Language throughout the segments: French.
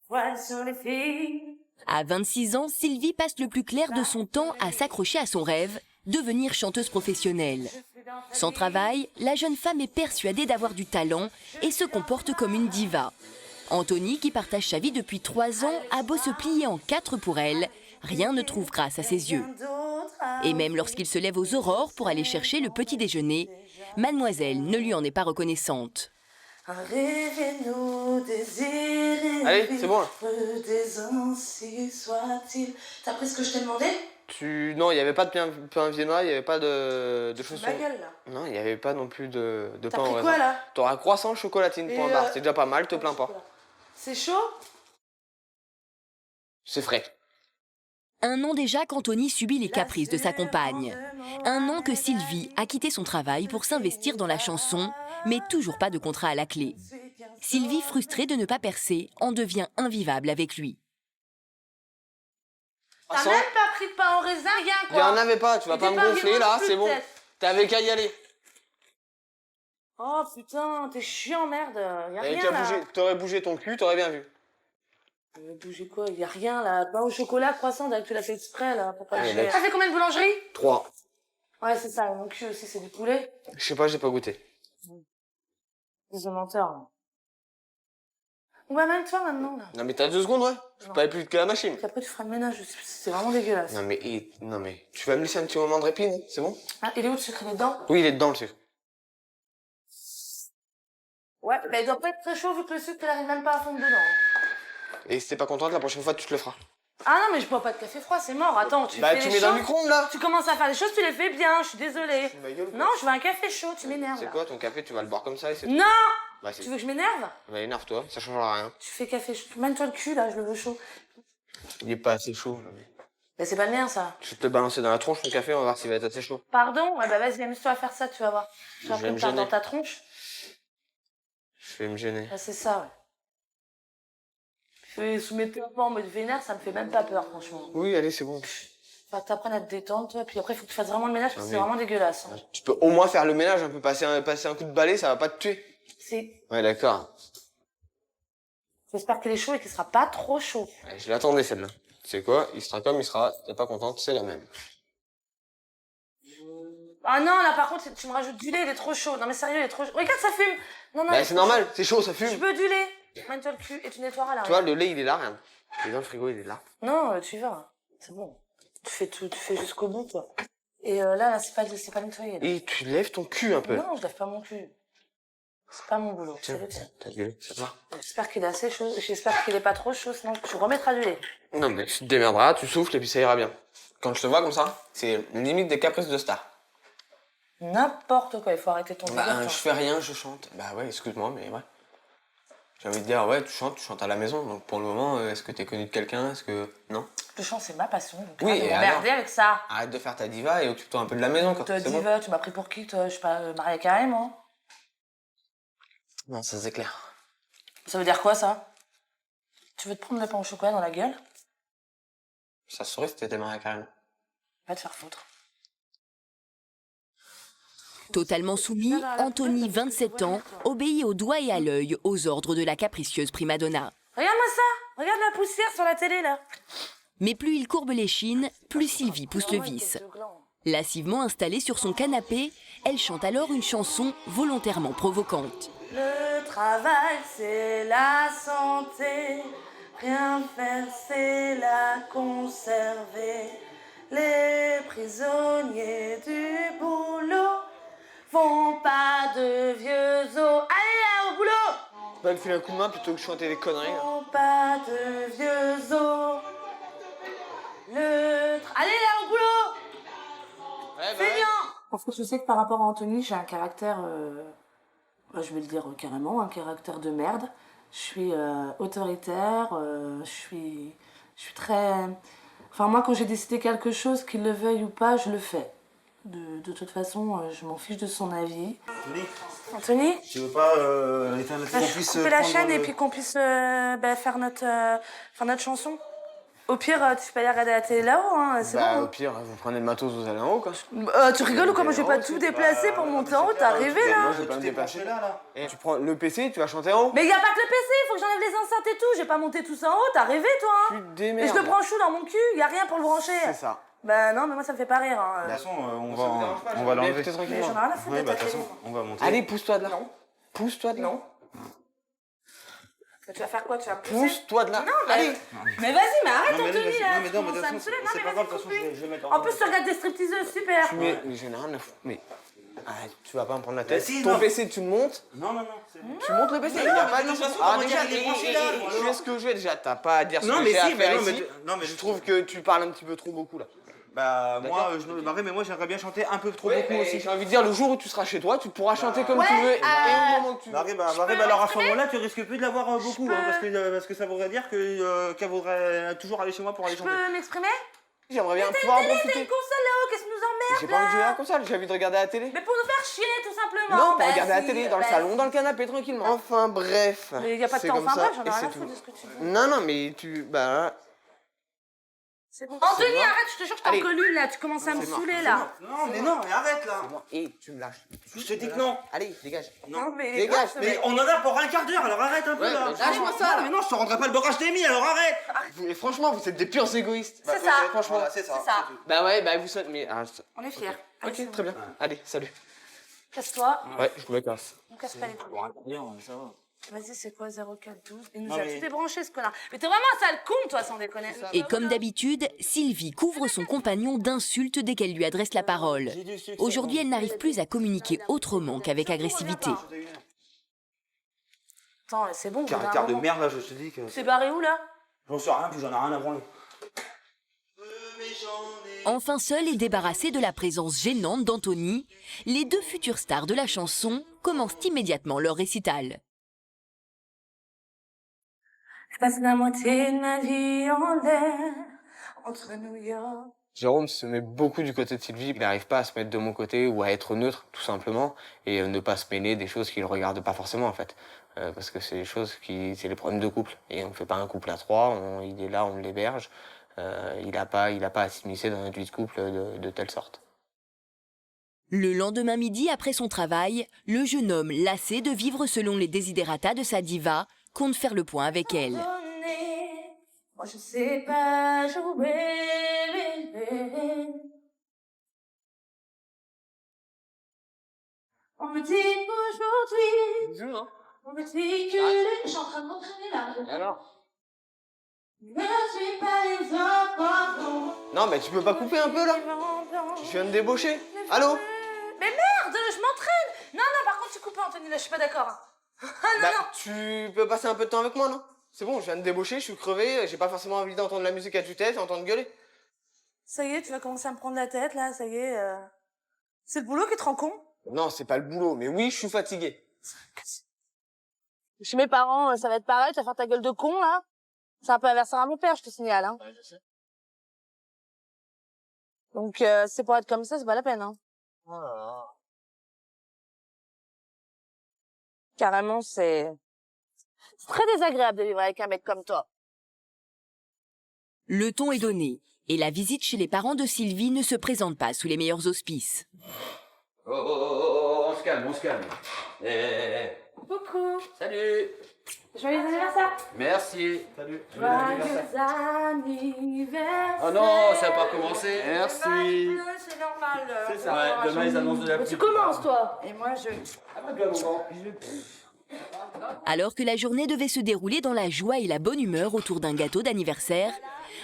Voile sur les filles. À 26 ans, Sylvie passe le plus clair de son temps à s'accrocher à son rêve, devenir chanteuse professionnelle. Sans travail, la jeune femme est persuadée d'avoir du talent et se comporte comme une diva. Anthony, qui partage sa vie depuis 3 ans, a beau se plier en 4 pour elle, rien ne trouve grâce à ses yeux. Et même lorsqu'il se lève aux aurores pour aller chercher le petit déjeuner, mademoiselle ne lui en est pas reconnaissante. Rêvez-nous, désirez. Allez, c'est bon là. Des ainsi soit-il. T'as pris ce que je t'ai demandé? Non, il n'y avait pas de pain viennois, il n'y avait pas de chaussons. Ma gueule là. Non, il n'y avait pas non plus de T'as pain au pris raisin. quoi là? T'auras croissant, chocolatine pour un bar, c'est déjà pas mal, te plains pas. C'est chaud? C'est frais. 1 an déjà qu'Anthony subit les caprices de sa compagne. 1 an que Sylvie a quitté son travail pour s'investir dans la chanson, mais toujours pas de contrat à la clé. Sylvie, frustrée de ne pas percer, en devient invivable avec lui. T'as même pas pris de pain au raisin, rien Il y quoi. en avait pas, tu vas pas me gonfler là, c'est bon. T'avais qu'à y aller. Oh putain, t'es chiant, merde. Y'a T'avais rien qu'à là. bouger, t'aurais bougé ton cul, t'aurais bien vu. Bouger quoi? Y'a rien là. Pain au chocolat, croissant, tu l'as fait exprès là. Pour pas Ouais, chier. là- T'as fait combien de boulangeries? 3. Ouais, c'est ça. Mon cul aussi, c'est du poulet. Je sais pas, j'ai pas goûté. Des menteurs. Ouais, même toi maintenant là. Non mais t'as 2 secondes, ouais. Je peux pas aller plus vite que la machine. Puis après, tu feras le ménage. C'est vraiment dégueulasse. Non mais, tu vas me laisser un petit moment de répit, non? C'est bon? Ah, il est où le sucre? Il est dedans? Oui, il est dedans le sucre. Ouais, bah il doit pas être très chaud vu que le sucre, il arrive même pas à fondre dedans. Et si t'es pas contente, la prochaine fois, tu te le feras. Ah non, mais je bois pas de café froid, c'est mort. Attends, tu Bah, fais tu les mets dans le choses. micro-ondes là. Tu commences à faire les choses, tu les fais bien, je suis désolée. Ma gueule, quoi. Non, je veux un café chaud, tu m'énerves. C'est là. quoi ton café? Tu vas le boire comme ça et c'est tout. Non! Bah, Tu veux que je m'énerve? Bah, énerve-toi, ça changera rien. Tu fais café chaud. Mène-toi le cul là, je le veux chaud. Il est pas assez chaud. Bah c'est pas le mien ça. Je vais te le balancer dans la tronche ton café, on va voir s'il va être assez chaud. Pardon? Ouais, bah vas-y, amuse-toi à faire ça, tu vas voir. Tu vas Je vais me me faire gêner. dans ta tronche. Je vais me gêner. Bah c'est ça, ouais. Fais soumettre le en mode vénère, ça me fait même pas peur, franchement. Oui, allez, c'est bon. Faut que t'apprennes à te détendre, toi, puis après, faut que tu fasses vraiment le ménage parce que Ah, c'est mais- vraiment dégueulasse. Hein. Tu peux au moins faire le ménage, un peu passer un coup de balai, ça va pas te tuer. C'est... Ouais, d'accord. J'espère qu'il est chaud et qu'il sera pas trop chaud. Ouais, je l'attendais celle-là. Tu sais quoi? Il sera comme il sera. T'es pas contente, c'est la même. Ah non, là par contre, tu me rajoutes du lait, il est trop chaud. Non mais sérieux, il est trop chaud. Regarde, ça fume. Non, non, il Bah, est c'est trop normal, chaud. c'est chaud, ça Je fume. veux du lait. Mène-toi le cul et tu nettoieras là. Tu vois, le lait, il est là, regarde. Il est dans le frigo, il est là. Non, tu y vas. C'est bon. Tu fais tout, tu fais jusqu'au bout, toi. Et là, c'est pas nettoyé. Là. Et tu lèves ton cul un peu. Non, je lève pas mon cul. C'est pas mon boulot. Tiens, C'est le tien. ta gueule, ça va. J'espère qu'il est assez chaud. J'espère qu'il est pas trop chaud, sinon tu remettras du lait. Non, mais tu te démerderas, tu souffles et puis ça ira bien. Quand je te vois comme ça, c'est limite des caprices de star. N'importe quoi, il faut arrêter ton délire. Bah, toi. je fais rien, je chante. Bah ouais, excuse-moi, mais ouais. J'ai envie de dire, ouais, tu chantes à la maison. Donc pour le moment, est-ce que t'es connu de quelqu'un? Est-ce que. Non? Le chant, c'est ma passion. Donc Oui, arrête de et m'emmerder avec ça. Arrête de faire ta diva et occupe-toi un peu de la maison, quoi. Toi, C'est bon. diva, tu m'as pris pour qui, toi? Je suis pas Maria Carré, moi. Non, ça c'est clair. Ça veut dire quoi, ça? Tu veux te prendre le pain au chocolat dans la gueule? Ça se saurait si t'étais mariée carrément. Va te faire foutre. Totalement soumis, Anthony, 27 ans, obéit au doigt et à l'œil aux ordres de la capricieuse primadonna. Regarde-moi ça! Regarde la poussière sur la télé, là! Mais plus il courbe l'échine, plus Sylvie pousse le vice. Lassivement installée sur son canapé, elle chante alors une chanson volontairement provocante. Le travail, c'est la santé. Rien faire, c'est la conserver. Les prisonniers du boulot font pas de vieux os. Allez là, au boulot! Va me filer un coup de main plutôt que de chanter des conneries. Là. Font pas de vieux os. Allez là, au boulot! Ouais, Feignant! Parce que je sais que par rapport à Anthony, j'ai un caractère, je vais le dire carrément, un caractère de merde. Je suis autoritaire, je suis très... Enfin, moi, quand j'ai décidé quelque chose, qu'il le veuille ou pas, je le fais. De toute façon, je m'en fiche de son avis. Anthony? Tu veux pas éteindre la télé, qu'on puisse Couper la prendre chaîne le- et puis qu'on puisse faire notre chanson. Au pire, tu peux aller regarder la télé là-haut, hein, c'est Bah, bon. au pire, vous prenez le matos, vous allez en haut, quoi. Tu rigoles ou quoi? Moi, je vais pas tout déplacer pour monter en haut, t'as rêvé là? Moi, je vais pas me déplacer. Et tu prends le PC, tu vas chanter en haut. Mais y a pas que le PC, faut que j'enlève les enceintes et tout, j'ai pas monté tout ça en haut, t'as rêvé toi, hein? Tu te Et démerdes. je le branche où dans mon cul? Y a rien pour le brancher. C'est ça. Bah non, mais moi ça me fait pas rire. Hein. De toute façon, on Ça vous dérange pas, va l'enlever. écoutez Mais j'en ai tranquillement. rien à foutre Ouais, de bah ta de toute télé. façon, on va monter. Allez, pousse-toi de là. Pousse-toi de là. Tu vas faire quoi? Tu vas pousser? Pousse-toi de là. Non, mais... Allez. Mais vas-y, mais arrête Non, mais Anthony vas-y, là, non, mais tu non, mais commences de à me toute saouler. façon, Non, c'est mais pas vas-y, grave, de toute façon, coupe-lui. je vais mettre En plus, tu regardes des stripteaseuses, super. Mais j'en ai rien à foutre. Mais tu vas pas me prendre la tête. si, Ton non. PC, tu le montes. Non, non, non. c'est bon. Tu montes le PC. Mais Il y a non, pas mais de de toute façon, Ah, on va déjà, dire, il est branché là, je alors. fais ce que je veux déjà. T'as pas à dire ce Non, que mais j'ai à si, faire mais non, ici. mais non, mais Je trouve que tu parles un petit peu trop beaucoup là. Bah, D'accord. moi, je me barrais, mais moi, j'aimerais bien chanter un peu trop Ouais, beaucoup mais aussi. j'ai envie de dire, le jour où tu seras chez toi, tu pourras chanter comme ouais, tu veux. Et au moment où tu Marie, bah, peux alors à ce m'exprimer moment-là, tu risques plus de l'avoir beaucoup, peux- hein, parce que ça voudrait dire qu'elle voudrait toujours aller chez moi pour aller Je chanter. peux m'exprimer? J'aimerais bien pouvoir en T'as profiter. une console là-haut, qu'est-ce qui nous emmerde? J'ai pas envie de jouer à la console, j'ai envie de regarder la télé. Mais pour nous faire chier, tout simplement. Non, Bah, pour regarder la si, télé, dans le bah, salon, si. dans le canapé, tranquillement. Enfin, bref. Mais y a pas de C'est temps, comme enfin ça, bref, j'en ai et rien c'est à tout. foutre de ce que tu dis. Non, non, mais tu. Bah. C'est bon. Anthony, bon. arrête, je te jure, je t'en Allez. colle une là, tu commences à me C'est mort. saouler là. Non, mais non, mais arrête là. Et tu me lâches. Je te dis que non. Allez, dégage. Non, mais les Dégage, gars, ce Mais mec- on en a pour un quart d'heure, alors arrête un peu Ouais, là. mais lâche-moi ça, Non, là. mais non, je te rendrai pas le beurre HDMI, alors arrête. Et franchement, vous êtes des purs égoïstes. C'est Bah, ça. Franchement. Voilà, c'est ça. C'est ça. Bah ouais, bah vous souhaitez. Mais. On est fiers. Allez, c'est Ok, bon. très bien. Allez, salut. Casse-toi, Ouais, je me casse. on casse pas les couilles. Pour un quart d'heure, ça va. Vas-y, c'est quoi 0412? Il nous Non, a mais- tout débranché ce connard. Mais t'es vraiment un sale con, toi, sans déconner. Et comme d'habitude, Sylvie couvre son compagnon d'insultes dès qu'elle lui adresse la parole. Aujourd'hui, elle n'arrive plus à communiquer autrement qu'avec agressivité. Attends, c'est bon. au bout d'un Caractère de moment. merde là, je te dis que. C'est barré où là? J'en sais rien, puis j'en ai rien à branler. Enfin seule et débarrassée de la présence gênante d'Anthony, les deux futures stars de la chanson commencent immédiatement leur récital. Je passe la moitié de ma vie en l'air, entre New York. Jérôme se met beaucoup du côté de Sylvie. Il n'arrive pas à se mettre de mon côté ou à être neutre, tout simplement, et ne pas se mêler des choses qui le regardent pas forcément, en fait. Parce que c'est des choses c'est les problèmes de couple. Et on ne fait pas un couple à trois, il est là, on l'héberge. Il n'a pas à s'immiscer dans notre vie de couple de telle sorte. Le lendemain midi, après son travail, le jeune homme, lassé de vivre selon les desiderata de sa diva, compte faire le point avec elle. Moi je sais pas jouer, bébé. On me dit qu'aujourd'hui, on me dit que je suis en train de m'entraîner là. Alors? Je suis pas les autres. Non, mais tu peux pas couper un peu là? Je viens de débaucher. Allô? Mais merde, je m'entraîne. Non, non, par contre tu coupes Anthony, là je suis pas d'accord. Hein. Ah non, Bah, non. tu peux passer un peu de temps avec moi, non? C'est bon, je viens de débaucher, je suis crevé, j'ai pas forcément envie d'entendre la musique à tue-tête et entendre gueuler. Ça y est, tu vas commencer à me prendre la tête là, ça y est. C'est le boulot qui te rend con? Non, c'est pas le boulot, mais oui, je suis fatigué. Chez mes parents, ça va être pareil, tu vas faire ta gueule de con là. C'est un peu inversé à mon père, je te signale. Hein. Ouais, je sais. Donc c'est pour être comme ça, c'est pas la peine. Hein. Oh là là. Carrément, c'est très désagréable de vivre avec un mec comme toi. Le ton est donné, et la visite chez les parents de Sylvie ne se présente pas sous les meilleurs auspices. Oh, on se calme, on se calme. Coucou. Salut. Joyeux anniversaire. Merci. Salut. Joyeux anniversaire. Oh non, ça n'a pas commencé. Merci. C'est normal. C'est ça. Ouais, demain ils annoncent de la Mais pluie. tu commences toi. Et moi, je... Ah bah, toi, mon grand. Alors que la journée devait se dérouler dans la joie et la bonne humeur autour d'un gâteau d'anniversaire,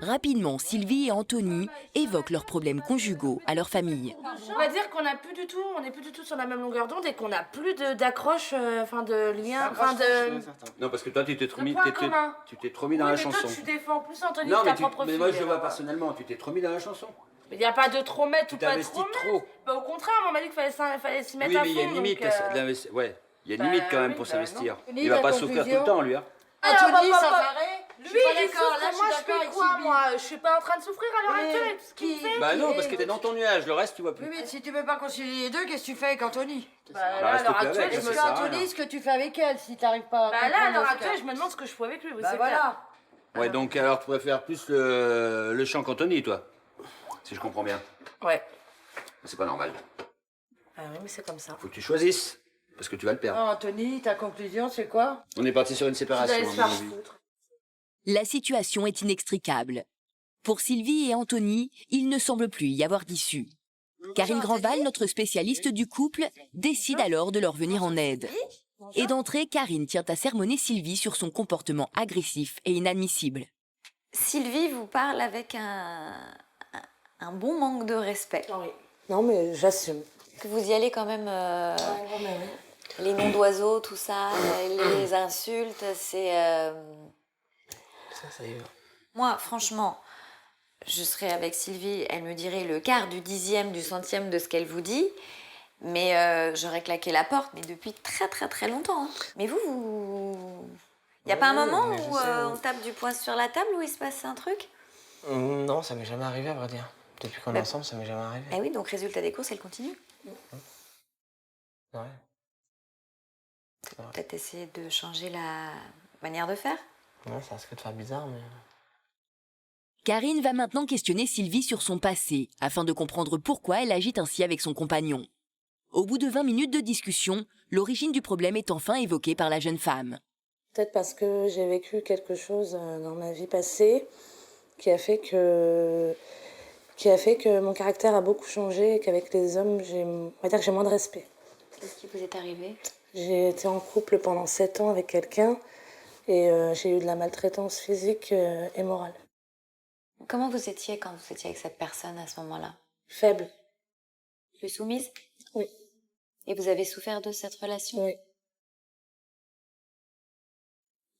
rapidement Sylvie et Anthony évoquent leurs problèmes conjugaux à leur famille. On va dire qu'on a plus du tout, on n'est plus du tout sur la même longueur d'onde et qu'on a plus d'accroche, enfin de lien, enfin de. Non, parce que toi, tu t'es trop mis, point commun. tu t'es trop mis dans Oui, la mais chanson. toi tu défends plus Anthony Non, que ta mais, propre mais fille. moi, je le vois personnellement. Tu t'es trop mis dans la chanson. Il n'y a pas de trop mettre ou Tu pas t'investis trop mettre. trop. Bah, au contraire, on m'a dit qu'il fallait s'y mettre Oui, à mais fond. il y a une limite. donc, Ouais, il y a une bah, limite quand même oui, pour bah, s'investir. non. Il va La pas souffrir tout le confusion. temps, lui. Hein. Anthony, bah, sans bah, arrêt. Lui, Je suis pas il d'accord. souffre, Là, je moi suis je d'accord fais avec quoi Sylvie. moi? Je suis pas en train de souffrir à l'heure Oui, actuelle. Qu'est-ce qu'il qui- fait? Bah non, Et- parce que t'es dans ton nuage. Le reste, tu vois plus. Oui, mais si tu veux pas concilier les deux, qu'est-ce que tu fais avec Anthony? Bah, Bah, là, à reste l'heure plus actuelle, avec, je Est-ce me ça que sert à rien. Anthony, ce que tu fais avec elle, si t'arrives pas à Bah là, à comprendre l'heure dans ce actuelle, cas. je me demande ce que je fais avec lui. Oui, Bah c'est clair. voilà. Ouais, donc alors tu préfères plus le chant qu'Anthony, toi. Si je comprends bien. Ouais. C'est pas normal. Ah oui, mais c'est comme ça. Faut que tu choisisses. Parce que tu vas le perdre. Anthony, ta conclusion, c'est quoi? On est parti sur une Tu séparation, dois à se mon faire avis. foutre. La situation est inextricable. Pour Sylvie et Anthony, il ne semble plus y avoir d'issue. Karine Grandval, notre spécialiste du couple, décide alors de leur venir en aide. Et d'entrée, Karine tient à sermonner Sylvie sur son comportement agressif et inadmissible. Sylvie vous parle avec un bon manque de respect. Ah oui. Non, mais j'assume. Que vous y allez quand même, Ouais, mais oui. les noms d'oiseaux, tout ça, les insultes, c'est... Ça y est. Moi, franchement, je serais avec Sylvie, elle me dirait le quart, du dixième, du centième de ce qu'elle vous dit, mais j'aurais claqué la porte, mais depuis très très très longtemps. Hein. Mais vous... Il n'y a pas un moment mais je où sais, on tape du poing sur la table, où il se passe un truc? Non, ça m'est jamais arrivé, à vrai dire. Depuis qu'on est ensemble, ça m'est jamais arrivé. Eh oui, donc résultat des courses, elle continue. Ouais. Peut-être essayer de changer la manière de faire. Ouais, ça risque de faire bizarre, mais... Karine va maintenant questionner Sylvie sur son passé, afin de comprendre pourquoi elle agit ainsi avec son compagnon. Au bout de 20 minutes de discussion, l'origine du problème est enfin évoquée par la jeune femme. Peut-être parce que j'ai vécu quelque chose dans ma vie passée qui a fait que mon caractère a beaucoup changé et qu'avec les hommes, on va dire que j'ai moins de respect. Qu'est-ce qui vous est arrivé? J'ai été en couple pendant 7 ans avec quelqu'un et j'ai eu de la maltraitance physique et morale. Comment vous étiez quand vous étiez avec cette personne à ce moment-là? Faible. Plus soumise? Oui. Et vous avez souffert de cette relation? Oui.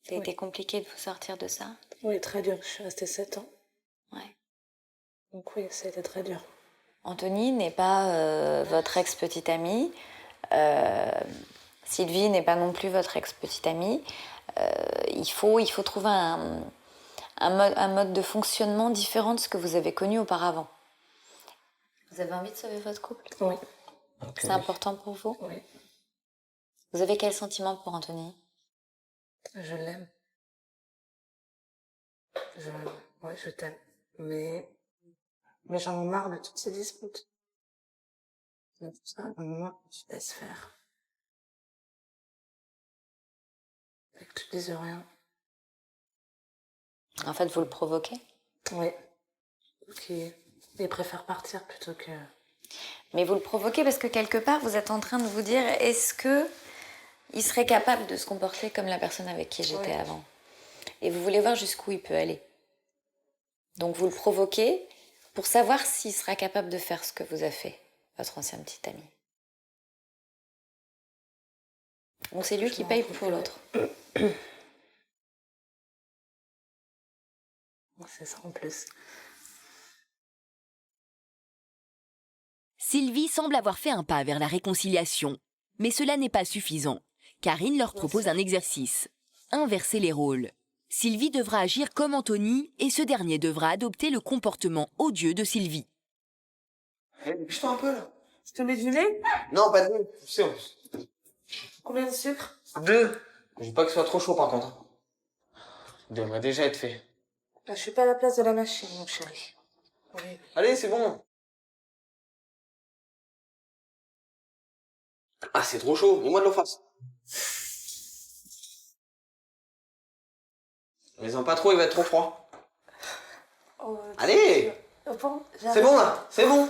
Ça a été compliqué de vous sortir de ça? Oui, très dur. Je suis restée 7 ans. Ouais. Donc oui, ça a été très dur. Anthony n'est pas votre ex-petite amie. Sylvie n'est pas non plus votre ex-petite amie. Il faut trouver un mode de fonctionnement différent de ce que vous avez connu auparavant. Vous avez envie de sauver votre couple? Oui. Okay. C'est important pour vous? Oui. Vous avez quel sentiment pour Anthony? Je l'aime. Ouais, je t'aime. Mais j'en ai marre de toutes ces disputes. De tout ça, moi, je laisse faire. Et que tu dises rien. En fait, vous le provoquez? Oui. Ok. Il préfère partir plutôt que... Mais vous le provoquez parce que quelque part, vous êtes en train de vous dire, est-ce que il serait capable de se comporter comme la personne avec qui j'étais avant? Et vous voulez voir jusqu'où il peut aller. Donc vous le provoquez pour savoir s'il sera capable de faire ce que vous a fait, votre ancien petit ami. Donc c'est lui qui paye pour l'autre. C'est ça en plus. Sylvie semble avoir fait un pas vers la réconciliation. Mais cela n'est pas suffisant. Karine leur propose un exercice. Inverser les rôles. Sylvie devra agir comme Anthony et ce dernier devra adopter le comportement odieux de Sylvie. Dépêche-toi un peu, là. Je te mets du lait? Non, pas de lait. Tu sais, en plus. Combien de sucre? 2. Je veux pas que ce soit trop chaud, par contre. Il devrait déjà être fait. Je suis pas à la place de la machine, mon chéri. Oui. Allez, c'est bon. Ah, c'est trop chaud. Mets-moi de l'eau face. Mais pas trop, il va être trop froid. Oh, Allez, bon, c'est bon, là. C'est bon.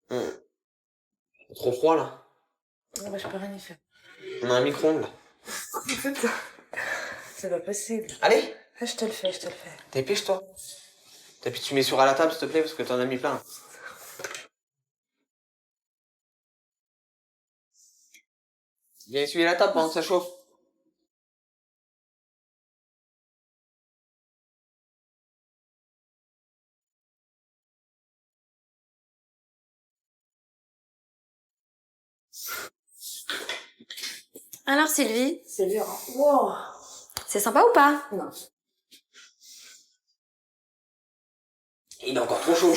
C'est trop froid, là. Non, mais je peux rien y faire. On a un micro-ondes, là. C'est pas possible. Allez, Ah, je te le fais, je te le fais. dépêche-toi. Et puis tu mets sur à la table, s'il te plaît, parce que t'en as mis plein. Viens essuyer la table pendant que ça chauffe. Alors Sylvie, C'est dur, hein. Wow. c'est sympa ou pas? Non. Il est encore trop chaud.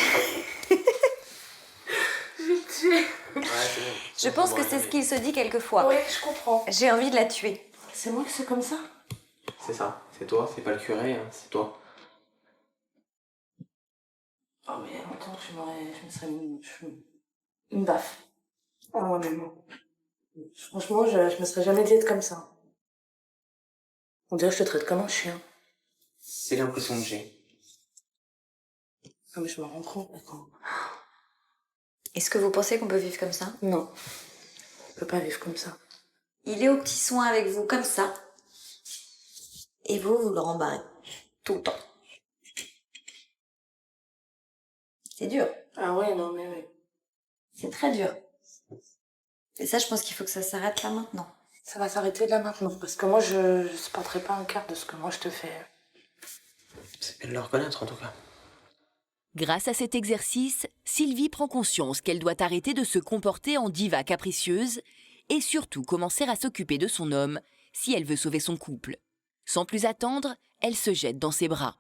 Je vais te tuer. Ouais, c'est bon. Je pense que c'est ce qu'il se dit quelquefois. Oui, je comprends. J'ai envie de la tuer. C'est moi qui suis comme ça? C'est ça, c'est toi, c'est pas le curé, hein, c'est toi. Oh mais il y a longtemps que je me serais mis une baffe. Ah ouais, mais bon. Franchement, je me serais jamais dit être comme ça. On dirait que je te traite comme un chien. C'est l'impression que j'ai. Ah mais je me rends compte, d'accord. Est-ce que vous pensez qu'on peut vivre comme ça? Non, je peux pas vivre comme ça. Il est aux petits soins avec vous comme ça. Et vous le rembarrez. Tout le temps. C'est dur. Ah ouais, non mais oui. C'est très dur. Et ça, je pense qu'il faut que ça s'arrête là maintenant. Ça va s'arrêter là maintenant, parce que moi je supporterai pas un quart de ce que moi je te fais. C'est bien de le reconnaître en tout cas. Grâce à cet exercice, Sylvie prend conscience qu'elle doit arrêter de se comporter en diva capricieuse et surtout commencer à s'occuper de son homme si elle veut sauver son couple. Sans plus attendre, elle se jette dans ses bras.